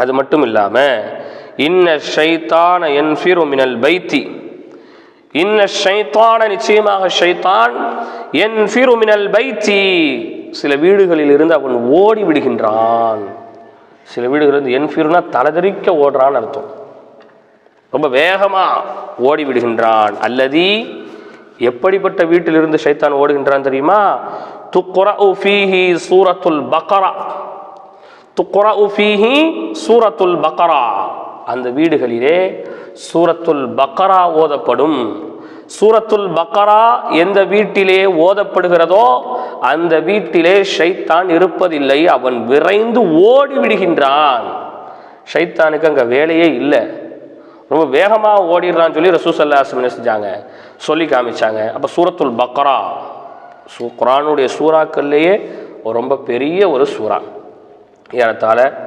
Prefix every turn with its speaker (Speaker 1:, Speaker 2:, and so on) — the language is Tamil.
Speaker 1: அது மட்டும் இல்லாம இன்ன ஷைத்தான யன்ஃபிரு மினல் பைத்தி, இன்ன ஷைத்தான நிச்சயமாக ஷைத்தான் யன்ஃபிரு மினல் பைத்தி சில வீடுகளில் இருந்து அவன் ஓடி விடுகின்றான். சில வீடுகளில் யன்ஃபிருனா தலதெறிக்க ஓடுறான்னு அர்த்தம், ரொம்ப வேகமா ஓடி விடுகின்றான். அல்லது எப்படிப்பட்ட வீட்டிலிருந்து ஷைத்தான் ஓடுகின்றான் தெரியுமா? துக்ரஉ ஃபீஹி சூரத்துல் பக்ரா, துக்ரஉ ஃபீஹி சூரத்துல் பக்ரா, அந்த வீடுகளிலே சூரத்துல் பக்ரா ஓதப்படும். சூரத்துல் பக்ரா எந்த வீட்டிலே ஓதப்படுகிறதோ அந்த வீட்டிலே ஷைத்தான் இருப்பதில்லை, அவன் விரைந்து ஓடி விடுகின்றான். ஷைத்தானுக்கு அங்கே வேலையே இல்லை, ரொம்ப வேகமாக ஓடிடுறான்னு சொல்லி ரசூல் ஸல்லல்லாஹு அலைஹி வஸல்லம் செஞ்சாங்க, சொல்லி காமிச்சாங்க. அப்போ சூரத்துல் பக்ரா குர்ஆனுடைய சூறாக்கள்லேயே ரொம்ப பெரிய ஒரு சூறா. ஏறத்தாழ